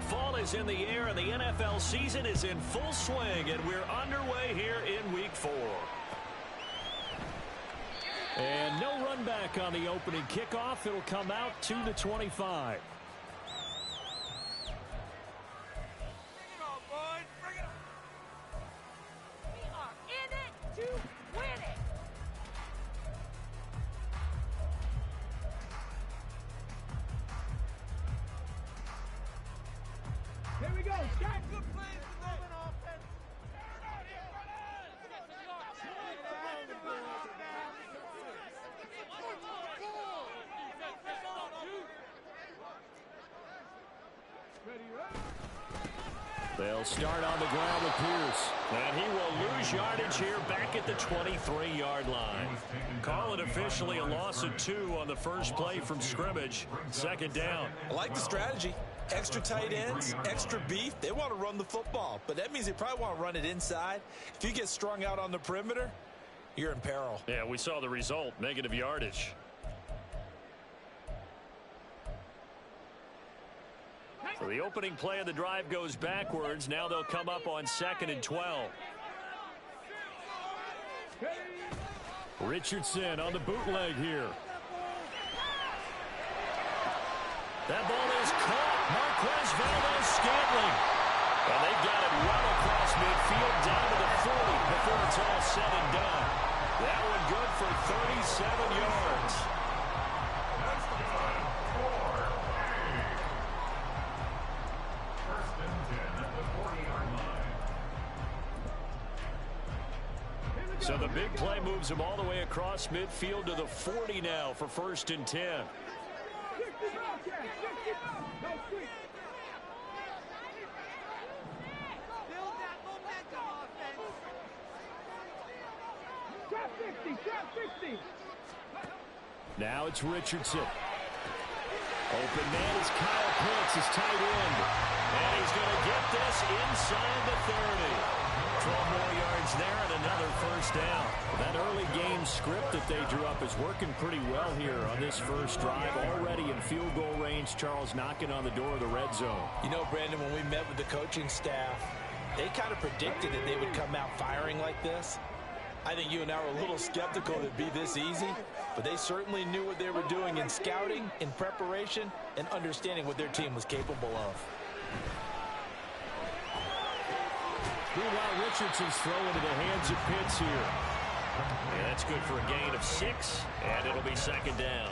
Fall is in the air, and the NFL season is in full swing, and we're underway here in Week 4. And no run back on the opening kickoff. It'll come out to the 25. They'll start on the ground with Pierce. And he will lose yardage here back at the 23-yard line. Call it officially a loss of 2 on the first play from scrimmage. Second down. I like the strategy. Extra tight ends, extra beef. They want to run the football, but that means they probably want to run it inside. If you get strung out on the perimeter, you're in peril. Yeah, we saw the result, negative yardage. So the opening play of the drive goes backwards. Now they'll come up on 2nd and 12. Richardson on the bootleg here. That ball is caught. Marquez Valdes-Scantling. And they've got it well across midfield down to the 40 before it's all said and done. That one good for 37 yards. So the big play moves him all the way across midfield to the 40 now for 1st and 10. Now it's Richardson. Open man is Kyle Pitts, his tight end. And he's going to get this inside the 30. 12 more yards there and another first down. That early game script that they drew up is working pretty well here on this first drive. Already in field goal range, Charles knocking on the door of the red zone. You know, Brandon, when we met with the coaching staff, they kind of predicted that they would come out firing like this. I think you and I were a little skeptical that it'd be this easy, but they certainly knew what they were doing in scouting, in preparation, and understanding what their team was capable of. Meanwhile, Richardson's throw into the hands of Pitts here. Yeah, that's good for a gain of 6, and it'll be 2nd down.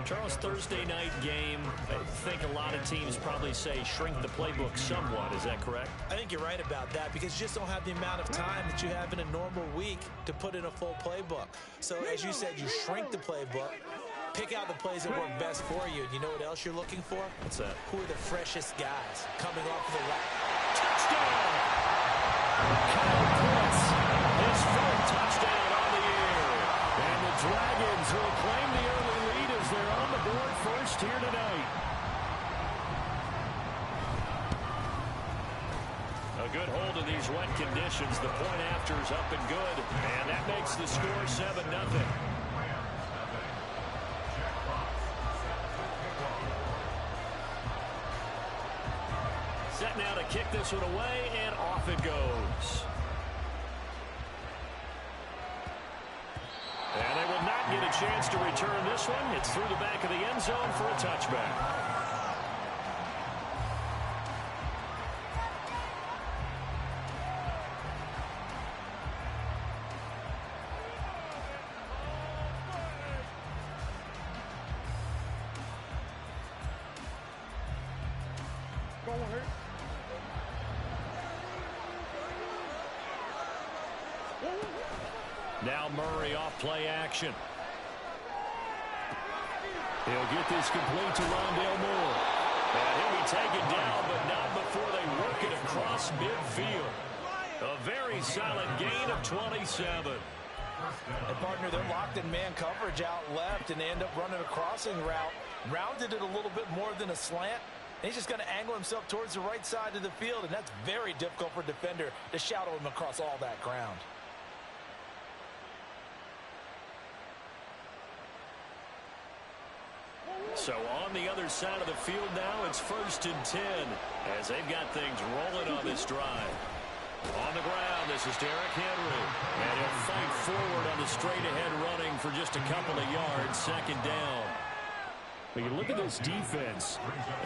Charles, Thursday night game, I think a lot of teams probably say shrink the playbook somewhat. Is that correct? I think you're right about that because you just don't have the amount of time that you have in a normal week to put in a full playbook. So, as you said, you shrink the playbook, pick out the plays that work best for you. And you know what else you're looking for? What's that? Who are the freshest guys coming off the line? Touchdown! Kyle Pitts, his 4th touchdown on the year. And the Dragons will claim the early lead as they're on the board first here tonight. A good hold of these wet conditions. The point after is up and good. And that makes the score 7-0. Set now to kick this one away, and off it goes. And they will not get a chance to return this one. It's through the back of the end zone for a touchback. Now Murray off play action. He'll get this complete to Rondale Moore. And he'll be taken down, but not before they work it across midfield. A very solid gain of 27. And partner, they're locked in man coverage out left, and they end up running a crossing route. Rounded it a little bit more than a slant. And he's just going to angle himself towards the right side of the field, and that's very difficult for a defender to shadow him across all that ground. So on the other side of the field now, it's 1st and 10 as they've got things rolling on this drive. On the ground, this is Derrick Henry. And he'll fight forward on the straight-ahead running for just a couple of yards, 2nd down. When you look at this defense,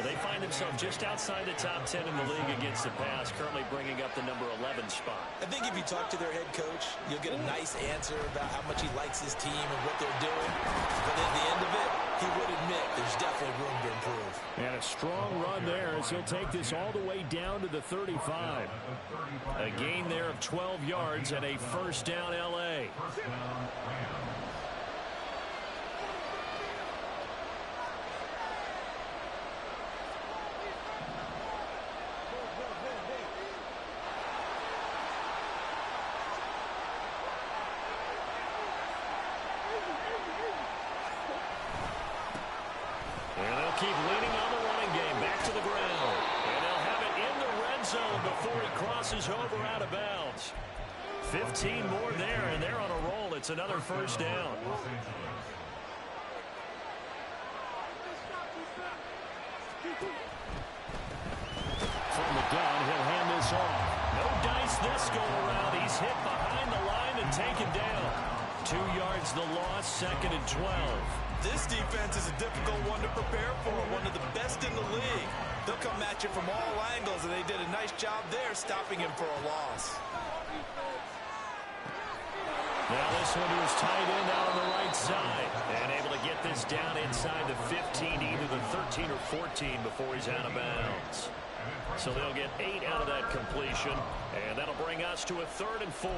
they find themselves just outside the top 10 in the league against the pass, currently bringing up the number 11 spot. I think if you talk to their head coach, you'll get a nice answer about how much he likes his team and what they're doing. But at the end of it, he would admit there's definitely room to improve. And a strong run there as he'll take this all the way down to the 35. A gain there of 12 yards and a 1st down L.A. Keep leaning on the running game. Back to the ground. And they'll have it in the red zone before he crosses over out of bounds. 15 more there, and they're on a roll. It's another 1st down. From the gun, he'll hand this off. No dice this go around. He's hit behind the line and taken down. 2 yards the loss, 2nd and 12. This defense is a difficult one to prepare for, one of the best in the league. They'll come at you from all angles, and they did a nice job there stopping him for a loss. Now this one was tight end out on the right side. And able to get this down inside the 15, either the 13 or 14 before he's out of bounds. So they'll get 8 out of that completion, and that'll bring us to a 3rd and 4.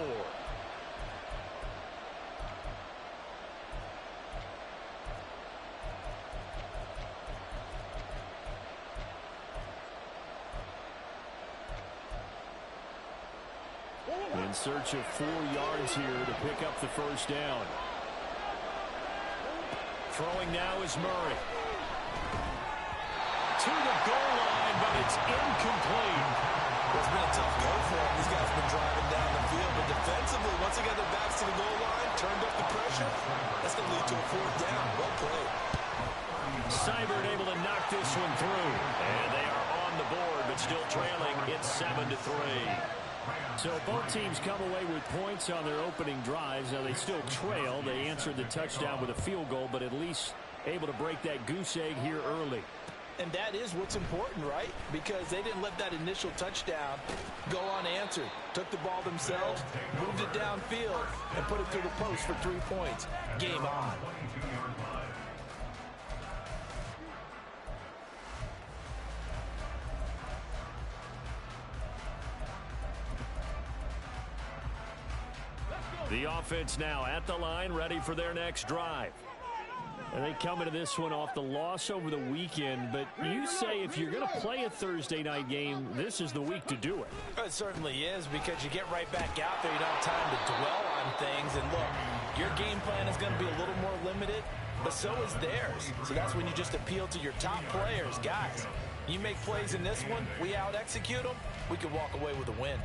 In search of 4 yards here to pick up the 1st down. Throwing now is Murray. To the goal line, but it's incomplete. It's been a tough go for him. These guys have been driving down the field, but defensively, once they got their backs to the goal line, turned up the pressure, that's going to lead to a 4th down. Well played. Seibert able to knock this one through. And they are on the board, but still trailing. It's 7-3. So both teams come away with points on their opening drives. Now they still trail. They answered the touchdown with a field goal, but at least able to break that goose egg here early. And that is what's important, right? Because they didn't let that initial touchdown go unanswered. Took the ball themselves, moved it downfield, and put it through the post for 3 points. Game on. The offense now at the line, ready for their next drive. And they come into this one off the loss over the weekend, but you say if you're going to play a Thursday night game, this is the week to do it. It certainly is, because you get right back out there. You don't have time to dwell on things. And look, your game plan is going to be a little more limited, but so is theirs. So that's when you just appeal to your top players. Guys, you make plays in this one, we out-execute them, we can walk away with a win.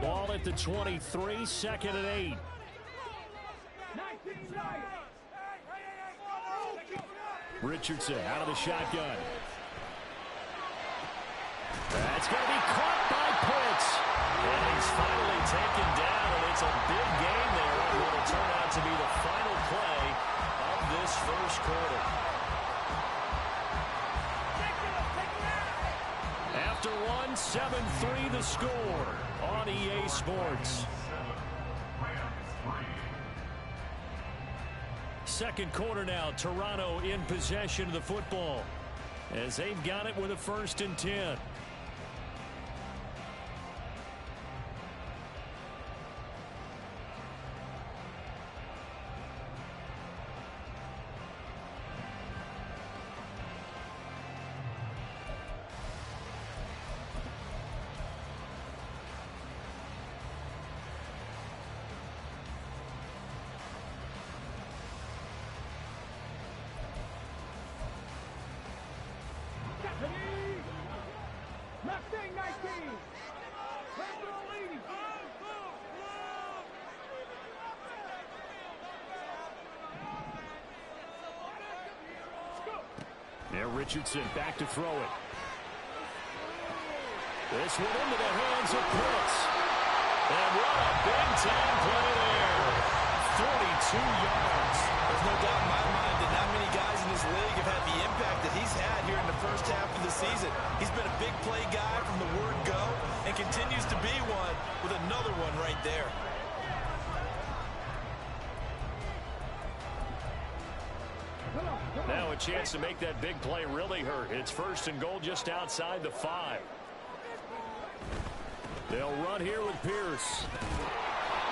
Ball at the 23, 2nd and 8. Richardson out of the shotgun. That's going to be caught by Pitts. And he's finally taken down, and it's a big game there on what will turn out to be the final play of this 1st quarter. After one, 7-3 the score on EA Sports. 2nd quarter now, Toronto in possession of the football as they've got it with a 1st and 10. Now Richardson back to throw it. This one into the hands of Pitts. And what a big-time play there. 42 yards. There's no doubt in my mind that not many guys in this league have had the impact that he's had here in the first half of the season. He's been a big play guy from the word go and continues to be one with another one right there. Now a chance to make that big play really hurt. It's first and goal just outside the 5. They'll run here with Pierce.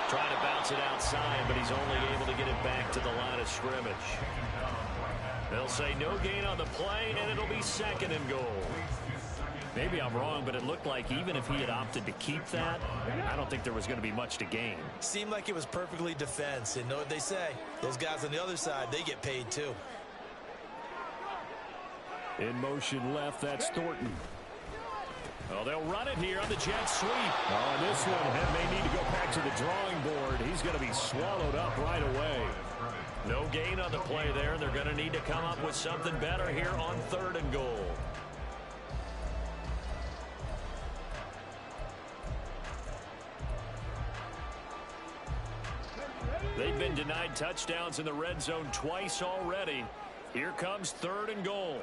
Trying to bounce it outside, but he's only able to get it back to the line of scrimmage. They'll say no gain on the play, and it'll be second and goal. Maybe I'm wrong, but it looked like even if he had opted to keep that, I don't think there was going to be much to gain. Seemed like it was perfectly defense, and know what they say. Those guys on the other side, they get paid too. In motion left, that's Thornton. Oh, they'll run it here on the jet sweep. Oh, and this one may need to go back to the drawing board. He's going to be swallowed up right away. No gain on the play there. They're going to need to come up with something better here on third and goal. They've been denied touchdowns in the red zone twice already. Here comes third and goal.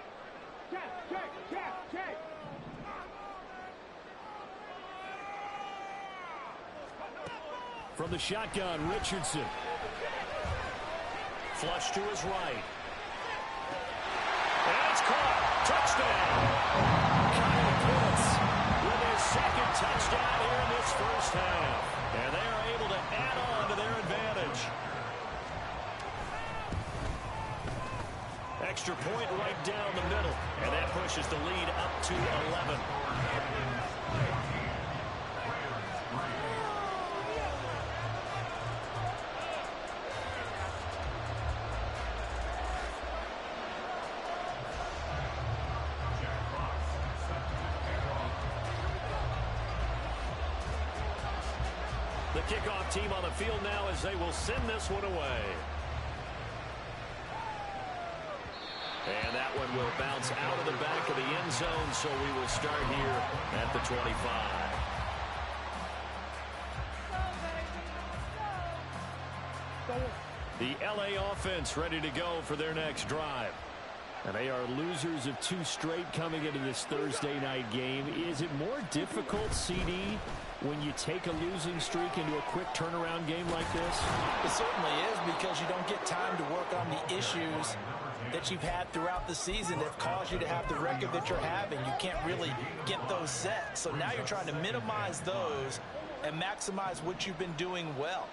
From the shotgun, Richardson. Flush to his right. And it's caught. Touchdown. Kyle Pitts with his second touchdown here in this first half. And they are able to add on to their advantage. Extra point right down the middle. And that pushes the lead up to 11. The kickoff team on the field now as they will send this one away. And that one will bounce out of the back of the end zone, so we will start here at the 25. The LA offense ready to go for their next drive. And they are losers of 2 straight coming into this Thursday night game. Is it more difficult, CD, when you take a losing streak into a quick turnaround game like this? It certainly is, because you don't get time to work on the issues that you've had throughout the season that have caused you to have the record that you're having. You can't really get those set. So now you're trying to minimize those and maximize what you've been doing well.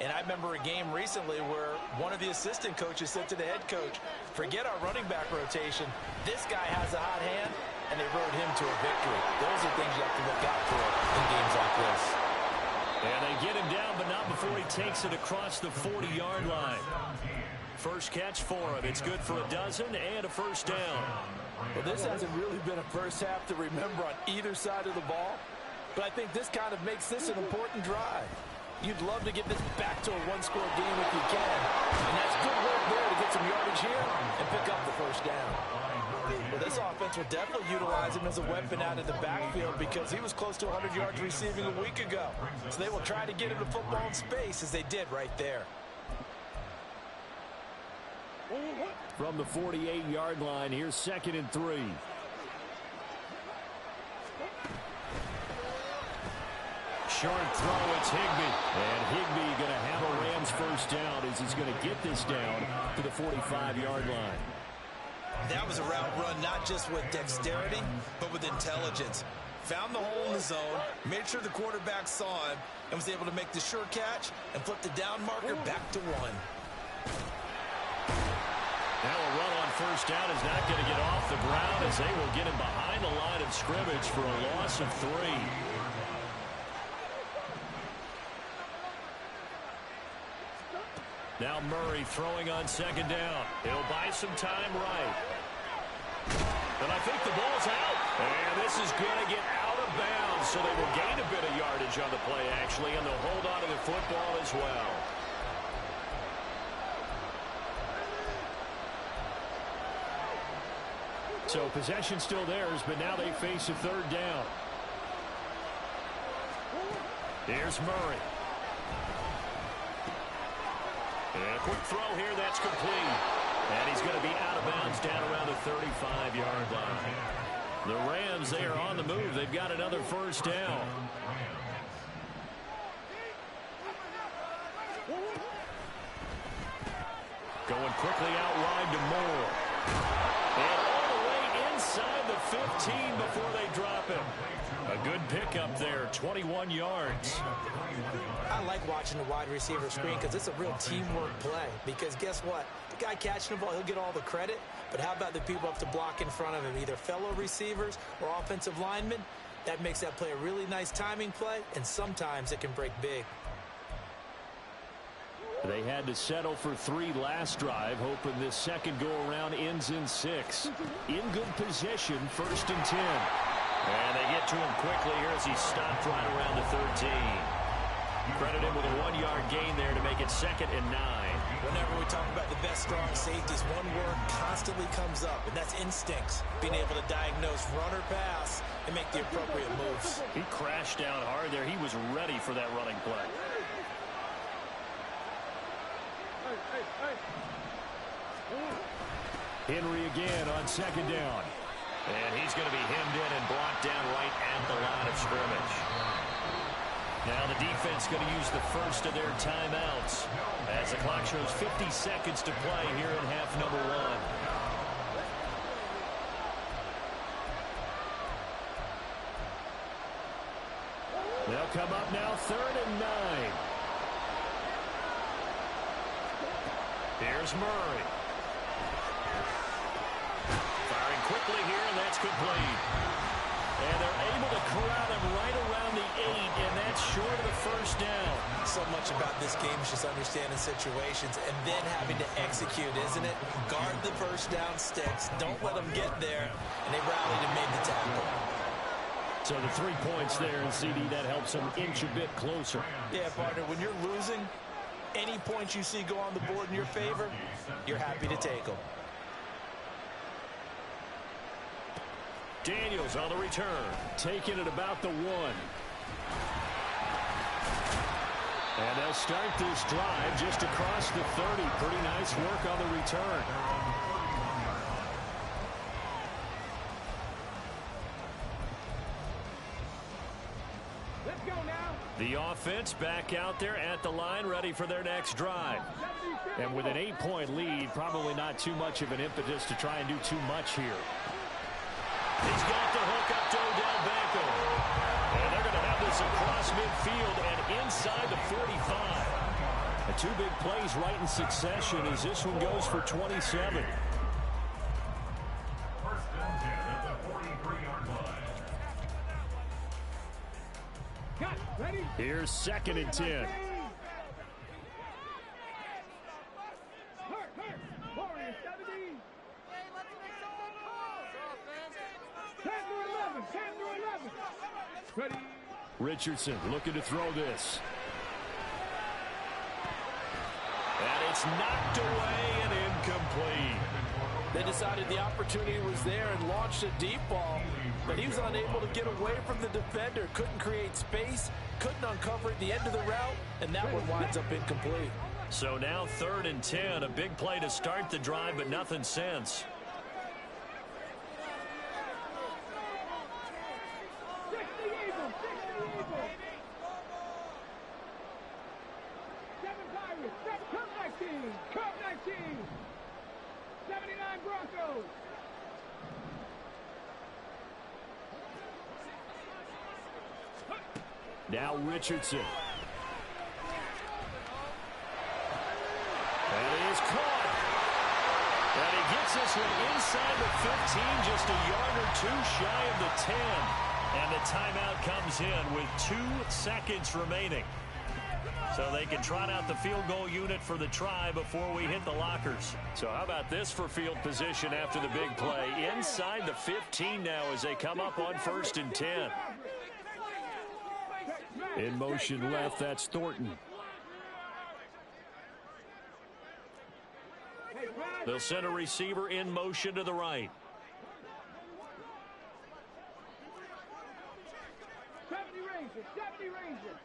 And I remember a game recently where one of the assistant coaches said to the head coach, forget our running back rotation. This guy has a hot hand, and they rode him to a victory. Those are things you have to look out for in games like this. And they get him down, but not before he takes it across the 40-yard line. First catch for him. It's good for a dozen and a first down. Well, this hasn't really been a first half to remember on either side of the ball, but I think this kind of makes this an important drive. You'd love to get this back to a one-score game if you can. And that's good work there to get some yardage here and pick up the first down. Well, this offense will definitely utilize him as a weapon out of the backfield because he was close to 100 yards receiving a week ago. So they will try to get him the football in space as they did right there. From the 48-yard line, here's 2nd and 3. Short throw, it's Higbee. And Higbee going to have a Rams first down as he's going to get this down to the 45-yard line. That was a route run not just with dexterity, but with intelligence. Found the hole in the zone, made sure the quarterback saw him, and was able to make the sure catch and flip the down marker back to 1. Now a run on first down is not going to get off the ground as they will get him behind the line of scrimmage for a loss of 3. Now Murray throwing on 2nd down. He'll buy some time right. And I think the ball's out. And this is going to get out of bounds, so they will gain a bit of yardage on the play, actually, and they'll hold on to the football as well. So possession still theirs, but now they face a third down. Here's Murray. And a quick throw here, that's complete. And he's going to be out of bounds down around the 35-yard line. The Rams, they are on the move. They've got another first down. Going quickly out wide to Moore. And all the way inside the 15 before they drop him. A good pickup there, 21 yards. I like watching the wide receiver screen because it's a real teamwork play. Because guess what? The guy catching the ball, he'll get all the credit. But how about the people up to block in front of him, either fellow receivers or offensive linemen? That makes that play a really nice timing play, and sometimes it can break big. They had to settle for 3 last drive, hoping this second go-around ends in 6. In good position, 1st and 10. And they get to him quickly here as he stopped right around the 13. Credit him with a 1-yard gain there to make it 2nd and 9. Whenever we talk about the best strong safeties, one word constantly comes up, and that's instincts. Being able to diagnose run or pass and make the appropriate moves. He crashed down hard there. He was ready for that running play. Henry again on 2nd down. And he's going to be hemmed in and blocked down right at the line of scrimmage. Now the defense going to use the first of their timeouts as the clock shows 50 seconds to play here in half number 1. They'll come up now 3rd and 9. Here's Murray. Firing quickly here, and that's complete. And they're able to corral him right around the 8, and that's short of the first down. So much about this game is just understanding situations and then having to execute, isn't it? Guard the first down sticks. Don't let them get there. And they rallied and made the tackle. So the 3 points there, and CD, that helps them inch a bit closer. Yeah, partner, when you're losing, any points you see go on the board in your favor, you're happy to take them. Daniels on the return, taking it about the 1. And they'll start this drive just across the 30. Pretty nice work on the return. Let's go now. The offense back out there at the line, ready for their next drive. And with an 8-point lead, probably not too much of an impetus to try and do too much here. He's got the hook up to Odell Beckham. And they're going to have this across midfield and inside the 45. The 2 big plays right in succession as this one goes for 27. Here's 2nd and 10. Richardson looking to throw this. And it's knocked away and incomplete. They decided the opportunity was there and launched a deep ball, but he was unable to get away from the defender, couldn't create space, couldn't uncover at the end of the route, and that one winds up incomplete. So now 3rd and 10, a big play to start the drive, but nothing since. Now Richardson. That is caught. And he gets this one inside the 15, just a yard or 2 shy of the 10. And the timeout comes in with 2 seconds remaining. So they can trot out the field goal unit for the try before we hit the lockers. So how about this for field position after the big play? Inside the 15 now as they come up on 1st and 10. In motion left, that's Thornton. They'll send a receiver in motion to the right. Safety Ranger.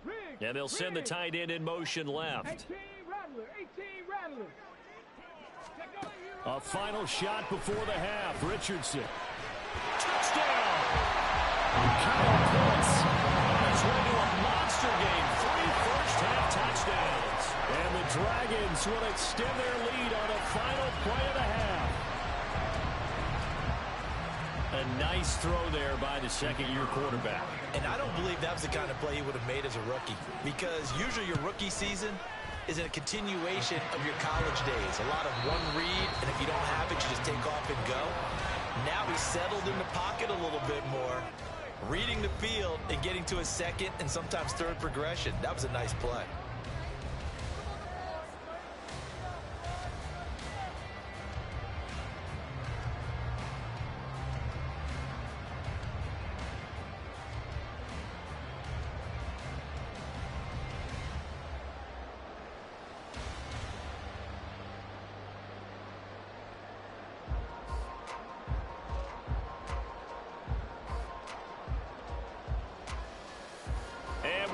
Riggs. And they'll send the tight end in motion left. 18 Rattler. 18 Rattler. A final shot before the half. Richardson. Touchdown! Kyle Pitts on his way to a monster game. 3 first-half touchdowns. And the Dragons will extend their lead on the final play of the half. A nice throw there by the second-year quarterback. And I don't believe that was the kind of play he would have made as a rookie, because usually your rookie season is a continuation of your college days. A lot of one read, and if you don't have it, you just take off and go. Now he's settled in the pocket a little bit more, reading the field and getting to a second and sometimes third progression. That was a nice play.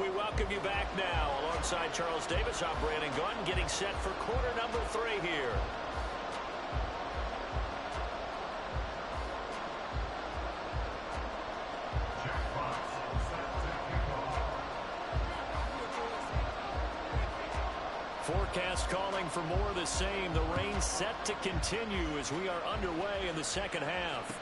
We welcome you back now. Alongside Charles Davis, I'm Brandon Gunn, getting set for quarter number 3 here. Forecast calling for more of the same. The rain set to continue as we are underway in the second half.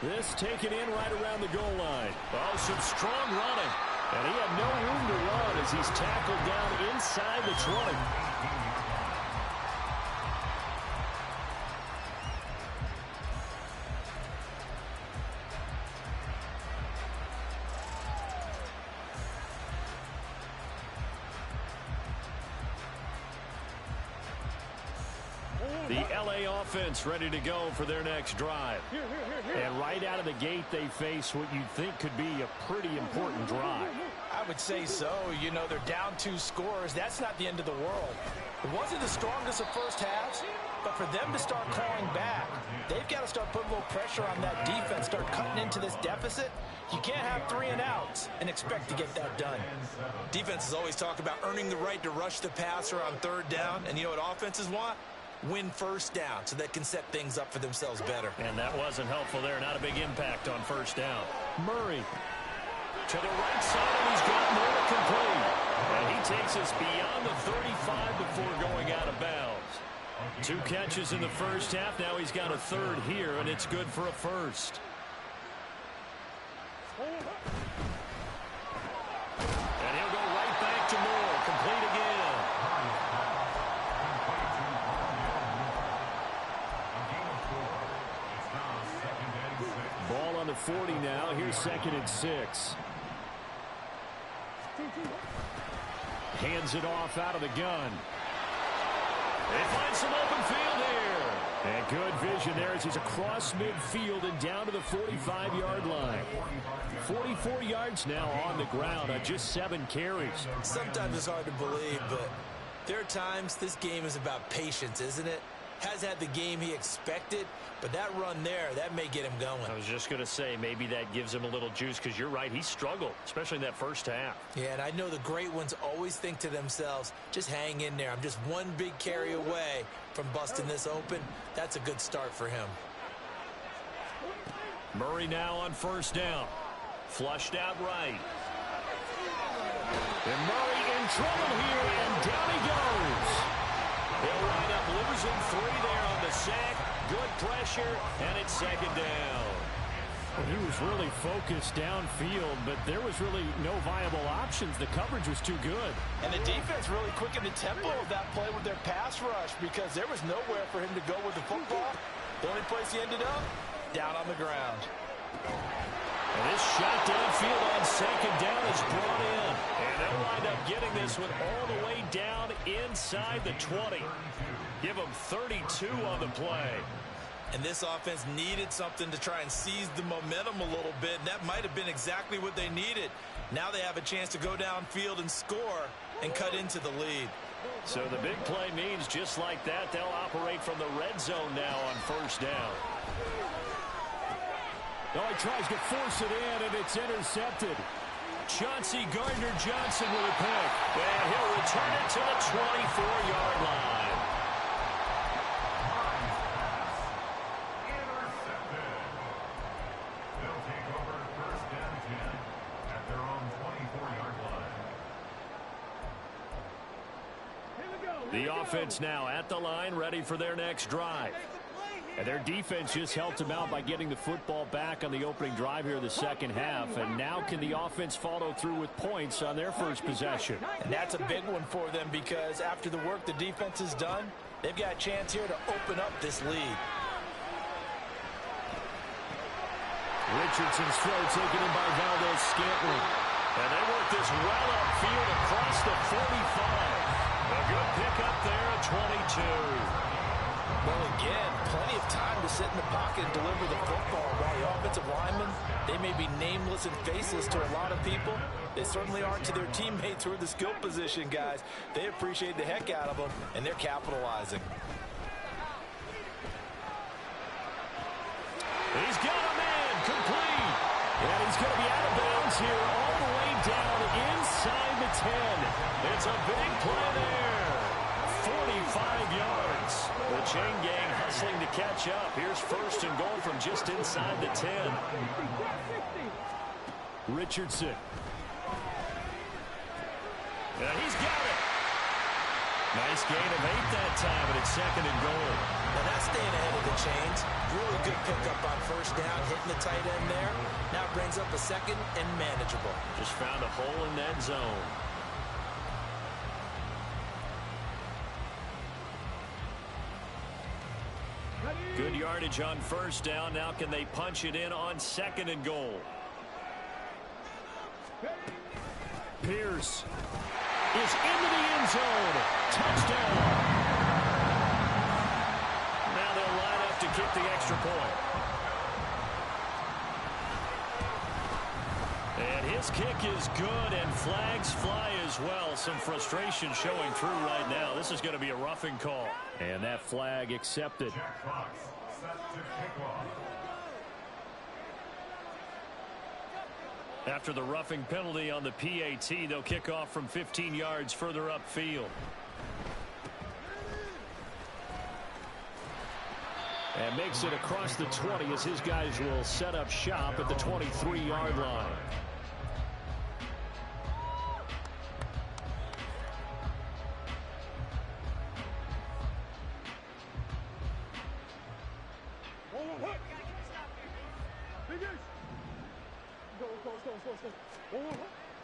This taken in right around the goal line. Oh, some strong running. And he had no room to run as he's tackled down inside the 20. The LA offense ready to go for their next drive. And right out of the gate, they face what you'd think could be a pretty important drive. I would say so. You know, they're down 2 scores. That's not the end of the world. It wasn't the strongest of first halves, but for them to start clawing back, they've got to start putting a little pressure on that defense, start cutting into this deficit. You can't have 3 and outs and expect to get that done. Defenses always talk about earning the right to rush the passer on 3rd down, and you know what offenses want? Win first down so they can set things up for themselves better. And that wasn't helpful there. Not a big impact on first down. Murray to the right side, and he's got more complete. And he takes us beyond the 35 before going out of bounds. 2 catches in the first half. Now he's got a 3rd here, and it's good for a first. And he'll go right back to Moore. Complete again. Ball on the 40 now. Here's 2nd and 6. Hands it off out of the gun. They find some open field here. And good vision there as he's across midfield and down to the 45-yard line. 44 yards now on the ground on just 7 carries. Sometimes it's hard to believe, but there are times this game is about patience, isn't it? Has had the game he expected, but that run there, that may get him going. I was just going to say, maybe that gives him a little juice, because you're right, he struggled, especially in that first half. Yeah, and I know the great ones always think to themselves, just hang in there. I'm just one big carry away from busting this open. That's a good start for him. Murray now on first down. Flushed out right. And Murray in trouble here, and down he goes. He'll wind up losing 3 there on the sack. Good pressure, and it's 2nd down. Well, he was really focused downfield, but there was really no viable options. The coverage was too good. And the defense really quickened the tempo of that play with their pass rush, because there was nowhere for him to go with the football. The only place he ended up, down on the ground. And this shot downfield on 2nd down is brought in. And they'll wind up getting this one all the way down inside the 20. Give them 32 on the play. And this offense needed something to try and seize the momentum a little bit. And that might have been exactly what they needed. Now they have a chance to go downfield and score and cut into the lead. So the big play means just like that, they'll operate from the red zone now on first down. Oh, he tries to force it in, and it's intercepted. Chauncey Gardner-Johnson with a pick. And he'll return it to the 24-yard line. Intercepted. They'll take over first and 10 at their own 24-yard line. The offense now at the line, ready for their next drive. And their defense just helped them out by getting the football back on the opening drive here in the second half. And now can the offense follow through with points on their first possession? And that's a big one for them because after the work the defense has done, they've got a chance here to open up this lead. Richardson's throw taken in by Valdes-Scantling. And they work this well upfield across the 45. A good pickup there at 22. Well, again, plenty of time to sit in the pocket and deliver the football. While the offensive linemen, they may be nameless and faceless to a lot of people. They certainly aren't to their teammates who are the skill position guys. They appreciate the heck out of them, and they're capitalizing. He's got a man complete. And he's going to be out of bounds here all the way down inside the 10. It's a big play there. 45 yards. The chain gang hustling to catch up. Here's first and goal from just inside the 10. Richardson. And he's got it. Nice gain of 8 that time, but it's second and goal. Now that's staying ahead of the chains. Really good pickup on first down, hitting the tight end there. Now brings up a second and manageable. Just found a hole in that zone. Good yardage on first down. Now can they punch it in on second and goal? Pierce is into the end zone. Touchdown. Now they'll line up to kick the extra point. And his kick is good, and flags fly as well. Some frustration showing through right now. This is going to be a roughing call. And that flag accepted. Jack Fox set to kick off. After the roughing penalty on the PAT, they'll kick off from 15 yards further upfield. And makes it across the 20 as his guys will set up shop at the 23-yard line.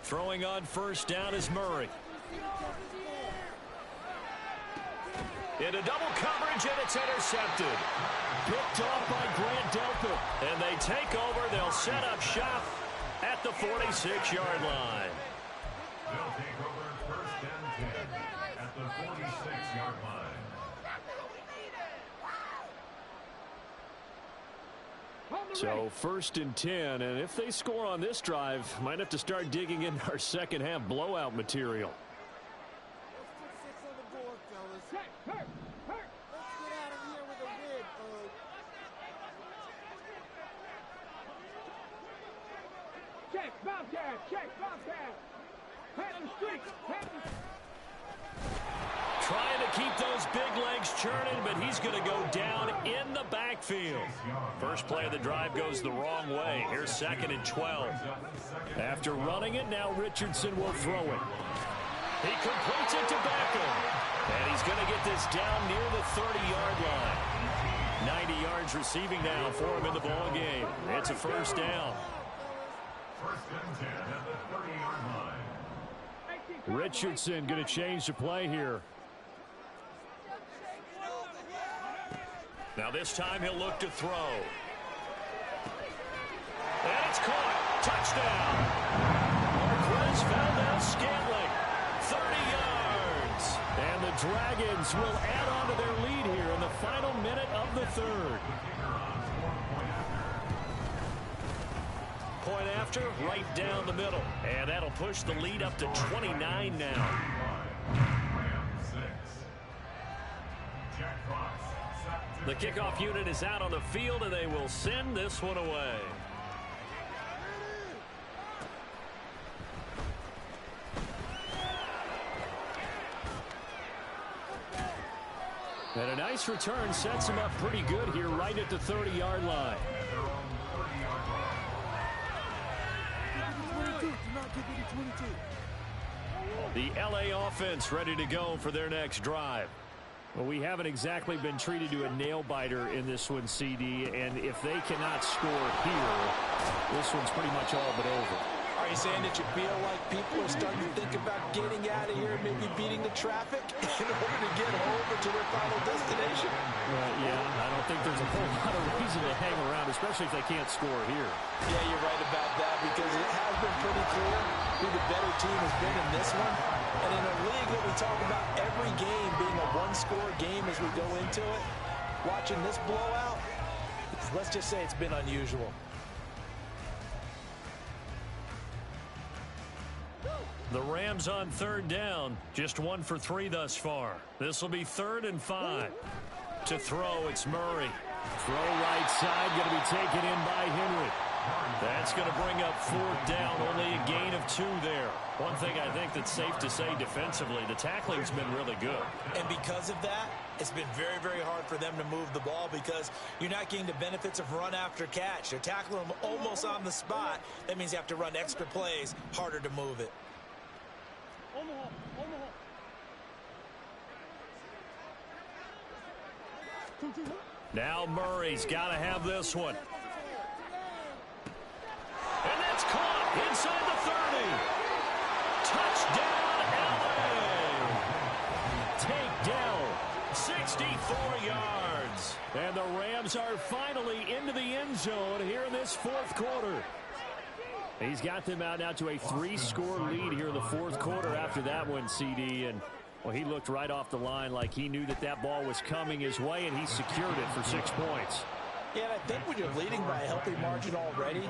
Throwing on first down is Murray. Into double coverage, and it's intercepted. Picked off by Grant Delpit. And they take over. They'll set up shop at the 46-yard line. They'll take over first and 10 at the 46-yard line. So first and 10, and if they score on this drive, might have to start digging in our second half blowout material. Check, Bobcat. Pat the street. Trying to keep those big legs churning, but he's going to go down in the backfield. First play of the drive goes the wrong way. Here's second and 12. After running it, now Richardson will throw it. He completes it to Beckham. And he's going to get this down near the 30-yard line. 90 yards receiving now for him in the ball game. It's a first down. First and 10 at the 30-yard line. Richardson going to change the play here. Now this time he'll look to throw. And it's caught. Touchdown. Marquez Valdes-Scantling. 30 yards. And the Dragons will add on to their lead here in the final minute of the third. Point after, right down the middle. And that'll push the lead up to 29 now. The kickoff unit is out on the field, and they will send this one away. And a nice return sets him up pretty good here right at the 30-yard line. At their own 30-yard line. The LA offense ready to go for their next drive. Well, we haven't exactly been treated to a nail-biter in this one, CD, and if they cannot score here, this one's pretty much all but over. Are you saying that you feel like people are starting to think about getting out of here, maybe beating the traffic in order to get over to their final destination? Yeah, I don't think there's a whole lot of reason to hang around, especially if they can't score here. Yeah, you're right about that because it has been pretty clear who the better team has been in this one. And in a league that we talk about every game being a one-score game as we go into it, watching this blowout, let's just say it's been unusual. The Rams on third down, just 1 for 3 thus far. This will be 3rd and 5. To throw, it's Murray. Throw right side, going to be taken in by Henry. That's going to bring up 4th down, only a gain of 2 there. One thing I think that's safe to say defensively, the tackling's been really good. And because of that, it's been very, very hard for them to move the ball because you're not getting the benefits of run after catch. They're tackling them almost on the spot. That means you have to run extra plays, harder to move it. Now Murray's got to have this one. And that's caught inside the 30. Touchdown, LA. Takedown, 64 yards. And the Rams are finally into the end zone here in this 4th quarter. He's got them out now to a 3-score lead here in the 4th quarter after that one, CD. And, well, he looked right off the line like he knew that that ball was coming his way, and he secured it for 6 points. Yeah, and I think when you're leading by a healthy margin already,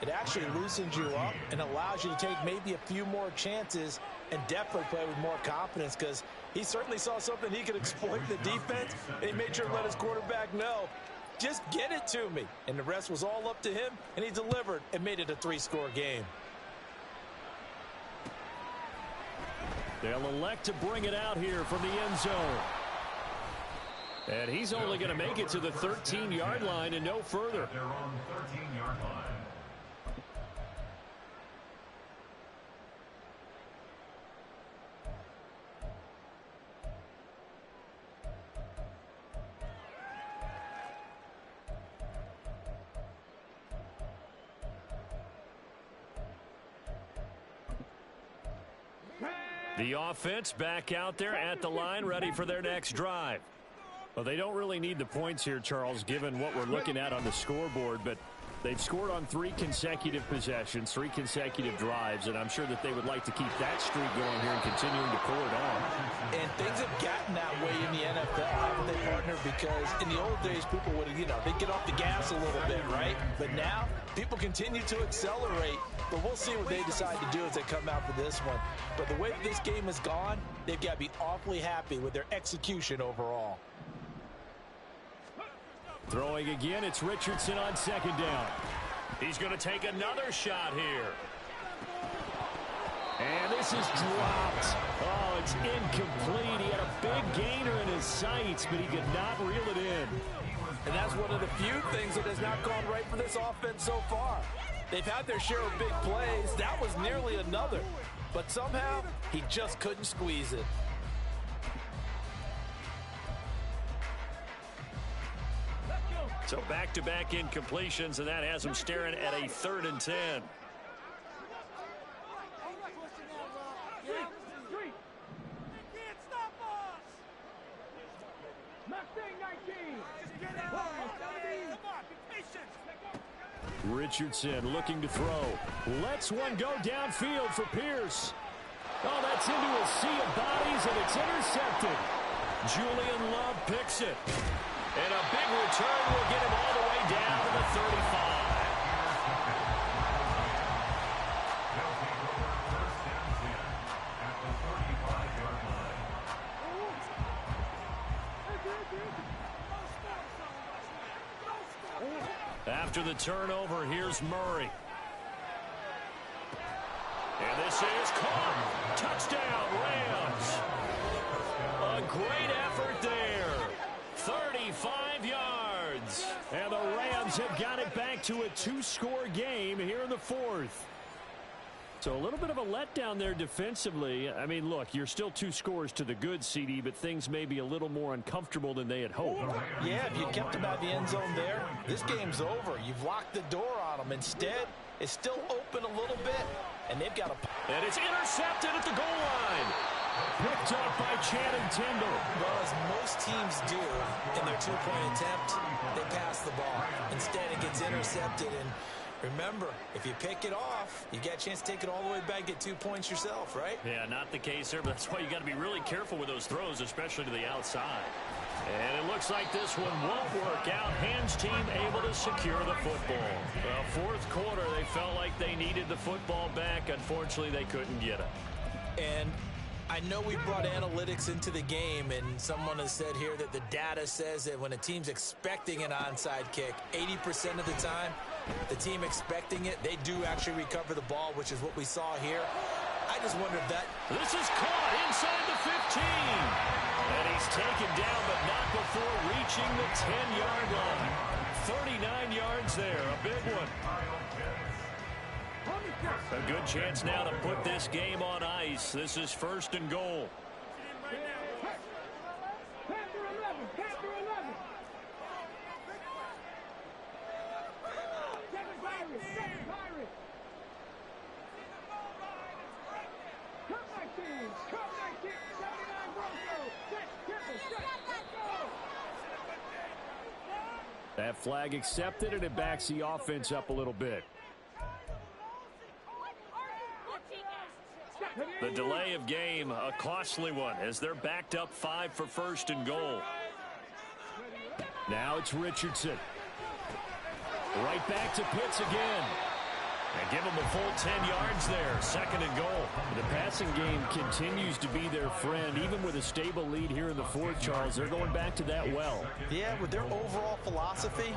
it actually loosens you up and allows you to take maybe a few more chances and definitely play with more confidence because he certainly saw something he could exploit in the defense, and he made sure to let his quarterback know, just get it to me. And the rest was all up to him, and he delivered and made it a 3-score game. They'll elect to bring it out here from the end zone. And he's only going to make it to the 13-yard line and no further. Their own 13-yard line. The offense back out there at the line, ready for their next drive. Well, they don't really need the points here, Charles, given what we're looking at on the scoreboard, but they've scored on 3 consecutive possessions, 3 consecutive drives, and I'm sure that they would like to keep that streak going here and continuing to pull it on. And things have gotten that way in the NFL, haven't they, partner? Because in the old days, people would, they'd get off the gas a little bit, right? But now, people continue to accelerate, but we'll see what they decide to do as they come out for this one. But the way that this game has gone, they've got to be awfully happy with their execution overall. Throwing again, it's Richardson on 2nd down. He's going to take another shot here. And this is dropped. Oh, it's incomplete. He had a big gainer in his sights, but he could not reel it in. And that's one of the few things that has not gone right for this offense so far. They've had their share of big plays. That was nearly another. But somehow, he just couldn't squeeze it. So back-to-back incompletions, and that has him staring at a 3rd and 10. Richardson looking to throw. Lets one go downfield for Pierce. Oh, that's into a sea of bodies, and it's intercepted. Julian Love picks it. And a big return will get him all the way down to the 35. They'll take over 1st and 10 at the 35-yard line. After the turnover, here's Murray. And this is caught. Touchdown, Rams. A great effort there. Tigers have got it back to a 2-score game here in the fourth. So a little bit of a letdown there defensively. I mean, look, you're still 2 scores to the good, CD, but things may be a little more uncomfortable than they had hoped. Yeah, if you kept them out of the end zone there, this game's over. You've locked the door on them. Instead, it's still open a little bit, and they've got a... And it's intercepted at the goal line. Picked up by Channing Tindall. Well, as most teams do in their 2-point attempt, they pass the ball. Instead, it gets intercepted, and remember, if you pick it off, you get a chance to take it all the way back, get 2 points yourself, right? Yeah, not the case here, but that's why you got to be really careful with those throws, especially to the outside. And it looks like this one won't work out. Hans team able to secure the football. Well, fourth quarter, they felt like they needed the football back. Unfortunately, they couldn't get it. And I know we brought analytics into the game, and someone has said here that the data says that when a team's expecting an onside kick, 80% of the time, the team expecting it, they do actually recover the ball, which is what we saw here. I just wonder if that... This is caught inside the 15. And he's taken down, but not before reaching the 10-yard line. 39 yards there, a big one. A good chance now to put this game on ice. This is 1st and goal. That flag accepted, and it backs the offense up a little bit. The delay of game, a costly one, as they're backed up 5 for 1st and goal. Now it's Richardson. Right back to Pitts again. And give them a full 10 yards there. 2nd and goal. The passing game continues to be their friend. Even with a stable lead here in the fourth, Charles, they're going back to that well. Yeah, with their overall philosophy,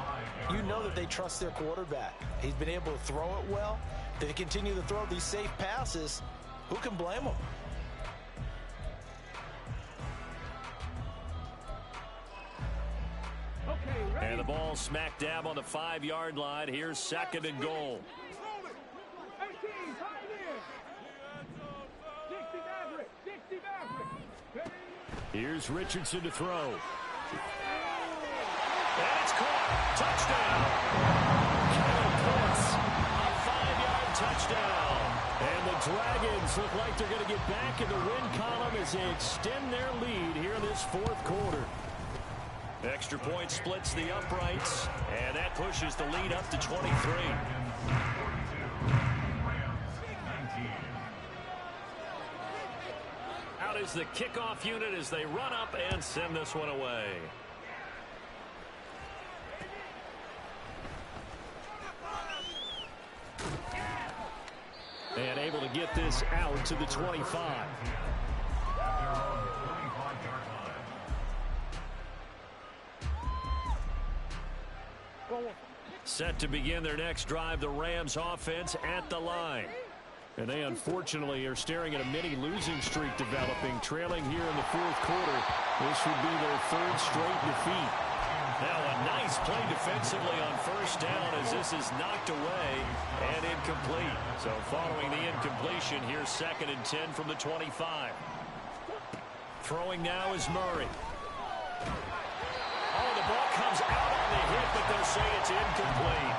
you know that they trust their quarterback. He's been able to throw it well. They continue to throw these safe passes. Who can blame them? And the ball smack dab on the 5-yard line. Here's 2nd and goal. Here's Richardson to throw. And it's caught. Touchdown. Kyle Pitts. A 5-yard touchdown. And the Dragons look like they're going to get back in the win column as they extend their lead here in this fourth quarter. Extra point splits the uprights, and that pushes the lead up to 23. Out is the kickoff unit as they run up and send this one away. And able to get this out to the 25. Set to begin their next drive, the Rams offense at the line. And they unfortunately are staring at a mini losing streak developing, trailing here in the fourth quarter. This would be their 3rd straight defeat. Now a nice play defensively on 1st down as this is knocked away and incomplete. So following the incompletion, here's 2nd and 10 from the 25. Throwing now is Murray. Oh, the ball comes out on the hit, but they'll say it's incomplete.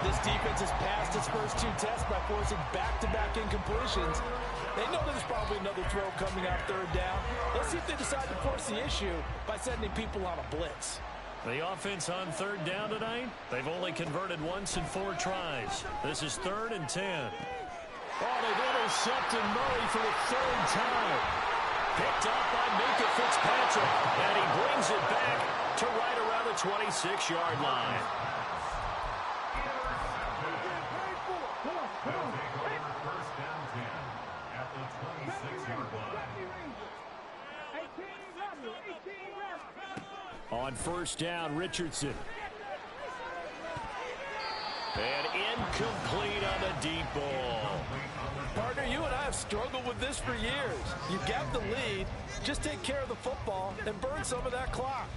This defense has passed its first 2 tests by forcing back-to-back incompletions. They know there's probably another throw coming out 3rd down. Let's see if they decide to force the issue by sending people on a blitz. The offense on 3rd down tonight, they've only converted once in 4 tries. This is 3rd and 10. Oh, they've intercepted Murray for the 3rd time. Picked up by Minkah Fitzpatrick, and he brings it back to right around the 26-yard line. On 1st down, Richardson. And incomplete on the deep ball. Partner, you and I have struggled with this for years. You got the lead, just take care of the football and burn some of that clock.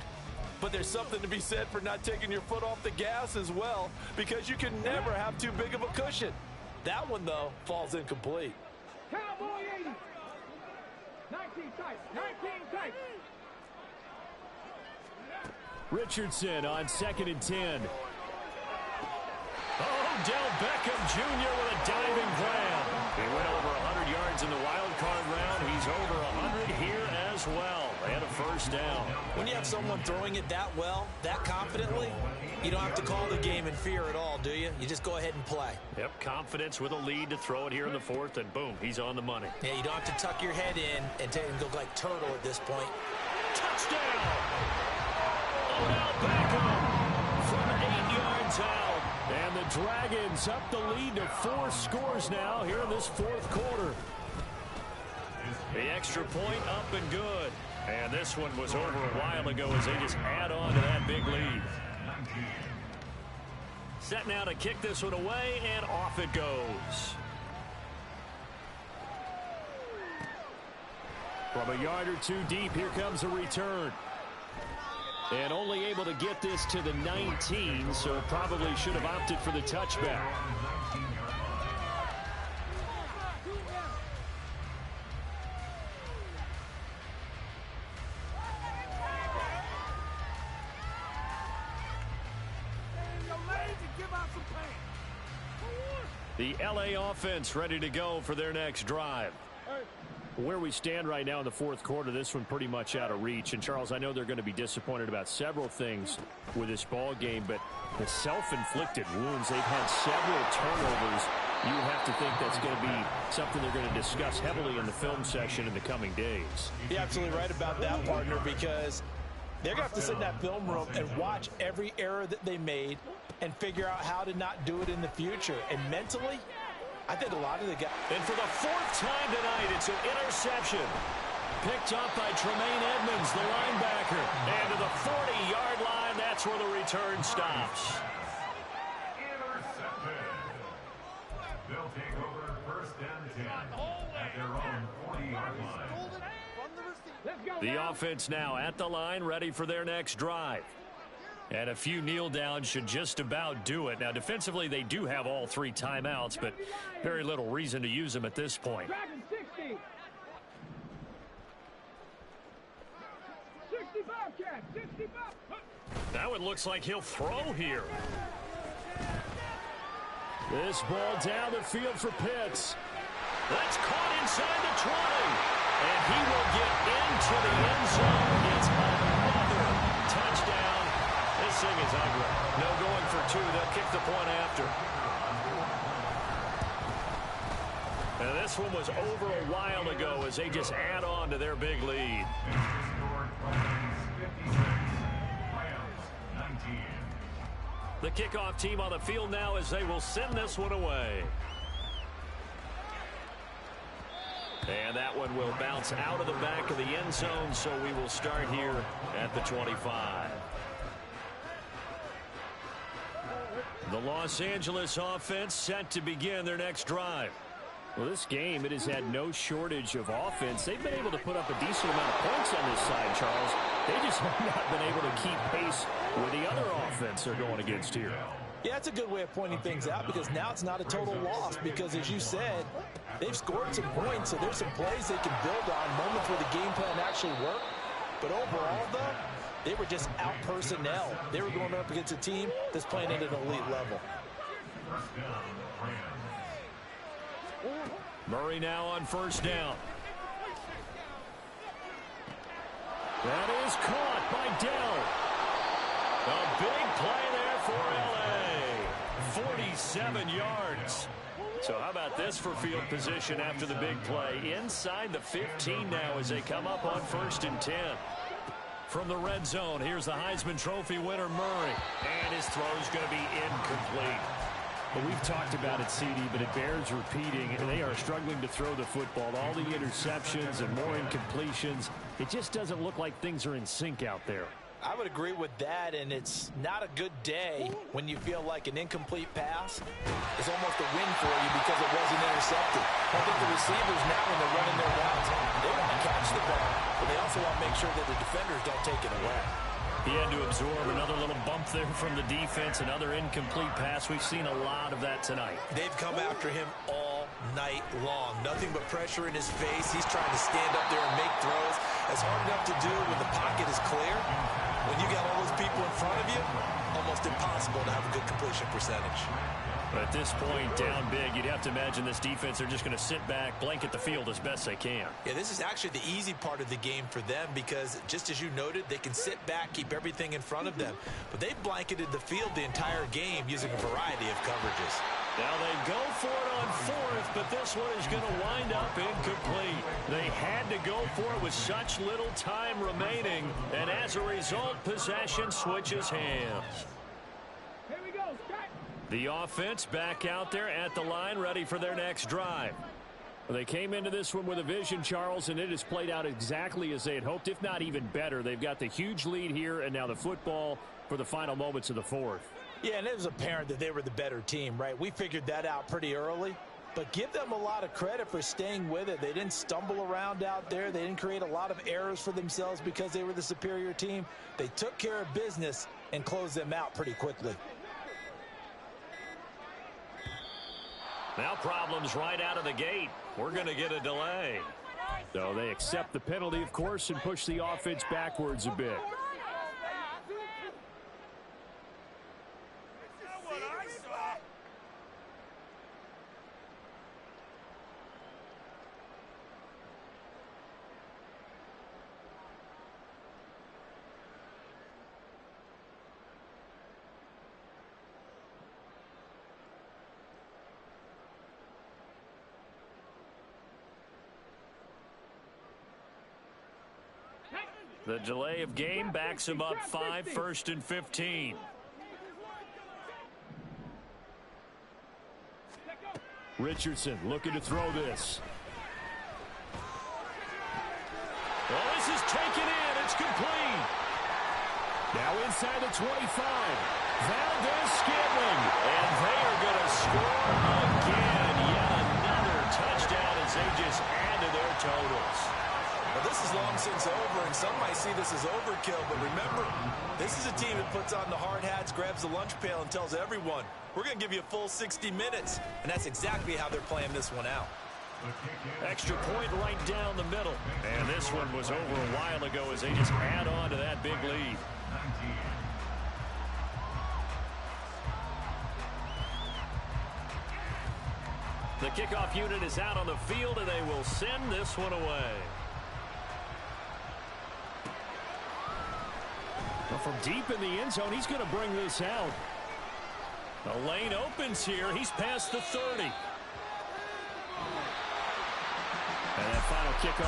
But there's something to be said for not taking your foot off the gas as well, because you can never have too big of a cushion. That one, though, falls incomplete. Cowboy 80. 19 tight. 19 tight. Richardson on 2nd and 10. Odell Beckham Jr. with a diving grab. He went over 100 yards in the wild card round. He's over 100 here as well. They had a first down. When you have someone throwing it that well, that confidently, you don't have to call the game in fear at all, do you? You just go ahead and play. Yep, confidence with a lead to throw it here in the fourth, and boom, he's on the money. Yeah, you don't have to tuck your head in and look like turtle at this point. Touchdown! Odell Beckham from 8 yards out. And the Dragons up the lead to 4 scores now here in this fourth quarter. The extra point up and good. And this one was over a while ago as they just add on to that big lead. Set now to kick this one away, and off it goes. From a yard or two deep, here comes a return. And only able to get this to the 19, so probably should have opted for the touchback. The LA offense ready to go for their next drive. Where we stand right now in the fourth quarter, this one pretty much out of reach. And, Charles, I know they're going to be disappointed about several things with this ball game, but the self-inflicted wounds, they've had several turnovers. You have to think that's going to be something they're going to discuss heavily in the film session in the coming days. You're absolutely right about that, partner, because they're going to have to sit in that film room and watch every error that they made and figure out how to not do it in the future. And mentally, I think a lot of the guys. And for the 4th time tonight, it's an interception. Picked up by Tremaine Edmonds, the linebacker. And to the 40-yard line, that's where the return stops. Intercepted. They'll take over first and 10 at their own 40-yard line. The offense now at the line, ready for their next drive. And a few kneel downs should just about do it. Now, defensively, they do have all 3 timeouts, but very little reason to use them at this point. 60. 65, Cat. 65. Now it looks like he'll throw here. This ball down the field for Pitts. That's caught inside the 20. And he will get into the end zone. It's another touchdown. This thing is ugly. No going for 2. They'll kick the point after. And this one was over a while ago as they just add on to their big lead. The kickoff team on the field now as they will send this one away. And that one will bounce out of the back of the end zone, so we will start here at the 25. The Los Angeles offense set to begin their next drive. Well, this game, it has had no shortage of offense. They've been able to put up a decent amount of points on this side, Charles. They just have not been able to keep pace with the other offense they're going against here. Yeah, that's a good way of pointing things out, because now it's not a total loss, because as you said, they've scored some points, so there's some plays they can build on, moments where the game plan actually worked. But overall, though, they were just out personnel. They were going up against a team that's playing at an elite level. Murray now on first down. That is caught by Dell. A big play there for LA. 47 yards. So how about this for field position after the big play? Inside the 15 now as they come up on 1st and 10. From the red zone, here's the Heisman Trophy winner, Murray. And his throw's going to be incomplete. Well, we've talked about it, CD, but it bears repeating. They are struggling to throw the football. All the interceptions and more incompletions. It just doesn't look like things are in sync out there. I would agree with that, and it's not a good day when you feel like an incomplete pass is almost a win for you because it wasn't intercepted. I think the receivers now, when they're running their routes, they want to catch the ball, but they also want to make sure that the defenders don't take it away. He had to absorb another little bump there from the defense, another incomplete pass. We've seen a lot of that tonight. They've come after him all night long. Nothing but pressure in his face. He's trying to stand up there and make throws. It's hard enough to do when the pocket is clear. When you got all those people in front of you, almost impossible to have a good completion percentage. But at this point, down big, you'd have to imagine this defense are just going to sit back, blanket the field as best they can. Yeah, this is actually the easy part of the game for them because, just as you noted, they can sit back, keep everything in front of them. But they've blanketed the field the entire game using a variety of coverages. Now they go for it on fourth, but this one is going to wind up incomplete. They had to go for it with such little time remaining, and as a result, possession switches hands. Here we go, start. The offense back out there at the line, ready for their next drive. Well, they came into this one with a vision, Charles, and it has played out exactly as they had hoped, if not even better. They've got the huge lead here, and now the football for the final moments of the fourth. Yeah, and it was apparent that they were the better team, right? We figured that out pretty early. But give them a lot of credit for staying with it. They didn't stumble around out there. They didn't create a lot of errors for themselves because they were the superior team. They took care of business and closed them out pretty quickly. Now problems right out of the gate. We're going to get a delay. So they accept the penalty, of course, and push the offense backwards a bit. The delay of game backs him up 5, 1st and 15. Richardson looking to throw this. Well, this is taken in. It's complete. Now inside the 25. Valdez-Scantling. And they are going to score again. Yet another touchdown as they just add to their totals. Well, this is long since over, and some might see this as overkill, but remember, this is a team that puts on the hard hats, grabs the lunch pail, and tells everyone, we're going to give you a full 60 minutes, and that's exactly how they're playing this one out. Extra point right down the middle, and this one was over a while ago as they just add on to that big lead. The kickoff unit is out on the field, and they will send this one away. Well, from deep in the end zone, he's going to bring this out. The lane opens here. He's past the 30. And that final kickoff